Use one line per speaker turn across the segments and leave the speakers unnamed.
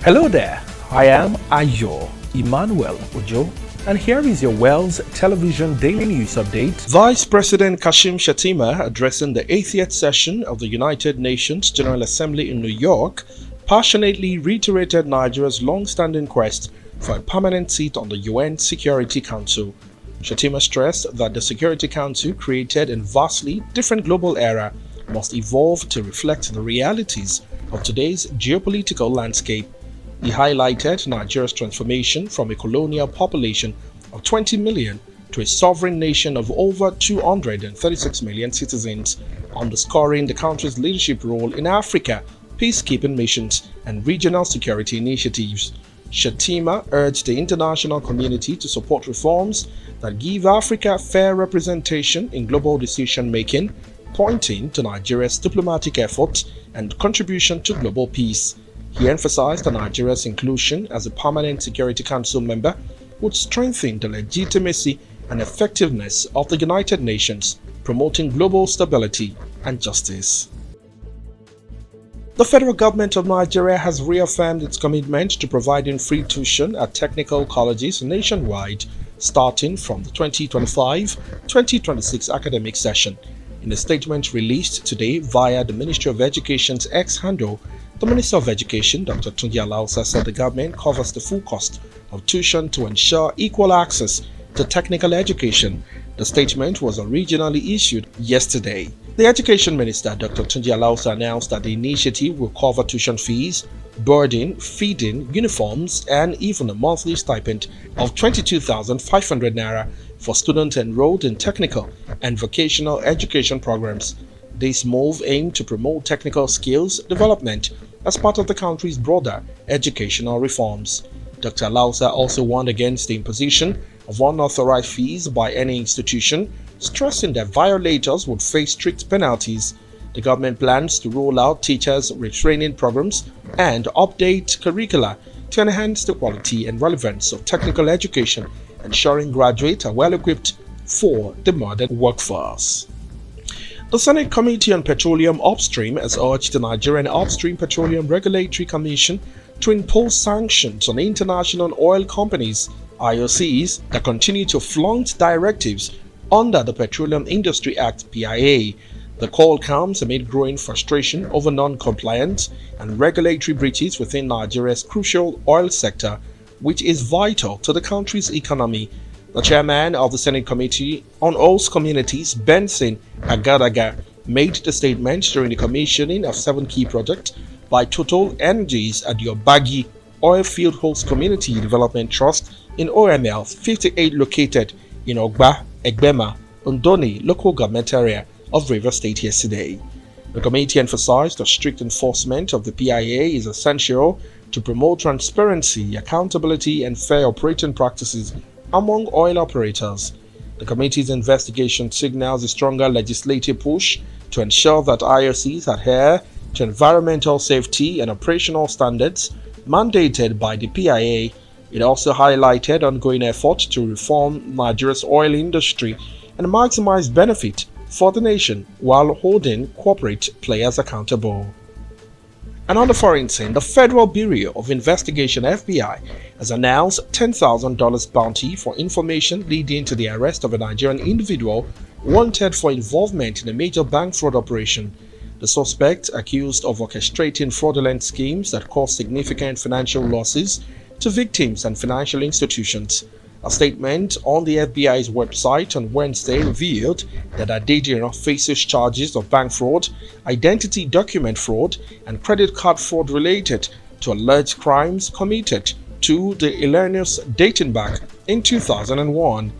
Hello there, I am Ayo Emmanuel Ojo, and here is your Wells Television Daily News Update. Vice President Kashim Shettima, addressing the 80th session of the United Nations General Assembly in New York, passionately reiterated Nigeria's long-standing quest for a permanent seat on the UN Security Council. Shettima stressed that the Security Council, created in vastly different global era, must evolve to reflect the realities of today's geopolitical landscape. He highlighted Nigeria's transformation from a colonial population of 20 million to a sovereign nation of over 236 million citizens, underscoring the country's leadership role in Africa, peacekeeping missions, and regional security initiatives. Shettima urged the international community to support reforms that give Africa fair representation in global decision-making, pointing to Nigeria's diplomatic efforts and contribution to global peace. He emphasized that Nigeria's inclusion as a permanent Security Council member would strengthen the legitimacy and effectiveness of the United Nations, promoting global stability and justice. The federal government of Nigeria has reaffirmed its commitment to providing free tuition at technical colleges nationwide, starting from the 2025-2026 academic session. In a statement released today via the Ministry of Education's X handle, the Minister of Education, Dr. Tunji Alausa, said the government covers the full cost of tuition to ensure equal access to technical education. The statement was originally issued yesterday. The Education Minister, Dr. Tunji Alausa, announced that the initiative will cover tuition fees, boarding, feeding, uniforms, and even a monthly stipend of 22,500 naira for students enrolled in technical and vocational education programs. This move aimed to promote technical skills development as part of the country's broader educational reforms. Dr. Alausa also warned against the imposition of unauthorized fees by any institution, stressing that violators would face strict penalties. The government plans to roll out teachers' retraining programs and update curricula to enhance the quality and relevance of technical education, ensuring graduates are well equipped for the modern workforce. The Senate Committee on Petroleum Upstream has urged the Nigerian Upstream Petroleum Regulatory Commission to impose sanctions on international oil companies, IOCs, that continue to flaunt directives under the Petroleum Industry Act (PIA). The call comes amid growing frustration over non-compliance and regulatory breaches within Nigeria's crucial oil sector, which is vital to the country's economy. The chairman of the Senate Committee on Host Communities, Benson Agadaga, made the statement during the commissioning of 7 key projects by Total Energies at the Obagi Oilfield Host Community Development Trust in OML 58 located in Ogba, Egbema, Ondoni local government area of Rivers State yesterday. The committee emphasized that strict enforcement of the PIA is essential to promote transparency, accountability, and fair operating practices among oil operators. The committee's investigation signals a stronger legislative push to ensure that IOCs adhere to environmental safety and operational standards mandated by the PIA. It also highlighted ongoing efforts to reform Nigeria's oil industry and maximize benefit for the nation while holding corporate players accountable. And on the foreign scene, the Federal Bureau of Investigation (FBI) has announced $10,000 bounty for information leading to the arrest of a Nigerian individual wanted for involvement in a major bank fraud operation. The suspect, accused of orchestrating fraudulent schemes that caused significant financial losses to victims and financial institutions. A statement on the FBI's website on Wednesday revealed that Adedira faces charges of bank fraud, identity document fraud, and credit card fraud related to alleged crimes committed to the Illinois dating back in 2001.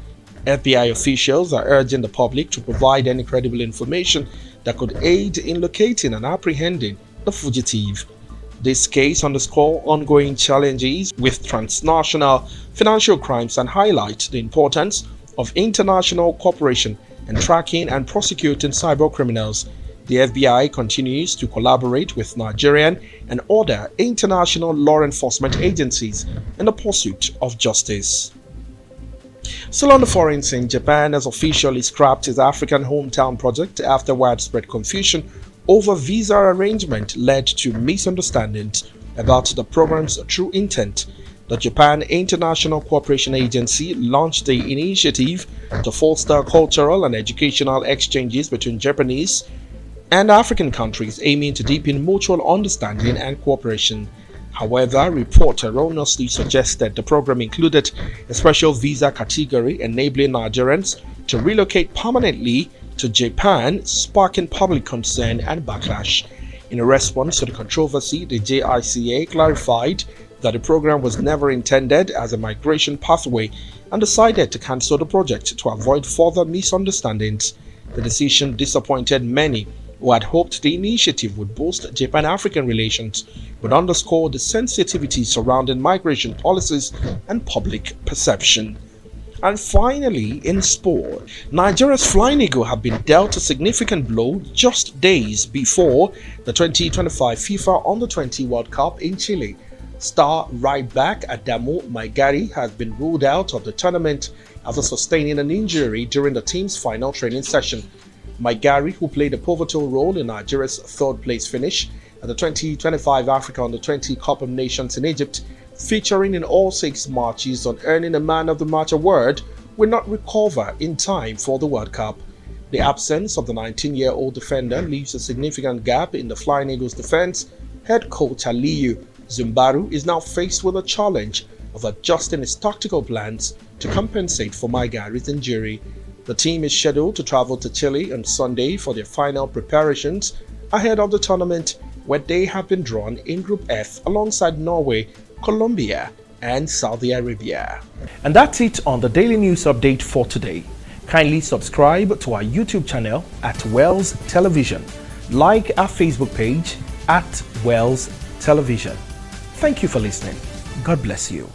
FBI officials are urging the public to provide any credible information that could aid in locating and apprehending the fugitive. This case underscores ongoing challenges with transnational financial crimes and highlights the importance of international cooperation in tracking and prosecuting cyber criminals. The FBI continues to collaborate with Nigerian and other international law enforcement agencies in the pursuit of justice. Still on the foreign scene, Japan has officially scrapped its African hometown project after widespread confusion over visa arrangement led to misunderstandings. about the program's true intent. The Japan International Cooperation Agency launched the initiative to foster cultural and educational exchanges between Japanese and African countries, aiming to deepen mutual understanding and cooperation. However, reports erroneously suggested the program included a special visa category enabling Nigerians to relocate permanently to Japan, sparking public concern and backlash. In a response to the controversy, the JICA clarified that the program was never intended as a migration pathway and decided to cancel the project to avoid further misunderstandings. The decision disappointed many who had hoped the initiative would boost Japan-African relations, but underscore the sensitivity surrounding migration policies and public perception. And finally, in sport, Nigeria's Flying Eagle have been dealt a significant blow just days before the 2025 FIFA Under-20 World Cup in Chile. Star right back Adamu Maigari has been ruled out of the tournament after sustaining an injury during the team's final training session. Maigari, who played a pivotal role in Nigeria's third-place finish at the 2025 Africa Under-20 Cup of Nations in Egypt, featuring in all 6 matches and earning a Man of the Match award, will not recover in time for the World Cup. The absence of the 19-year-old defender leaves a significant gap in the Flying Eagles' defense. Head coach Aliyu Zimbaru is now faced with a challenge of adjusting his tactical plans to compensate for Maigari's injury. The team is scheduled to travel to Chile on Sunday for their final preparations ahead of the tournament, where they have been drawn in Group F alongside Norway, Colombia, and Saudi Arabia. And that's it on the Daily News Update for today. Kindly subscribe to our YouTube channel at Wells Television. Like our Facebook page at Wells Television. Thank you for listening. God bless you.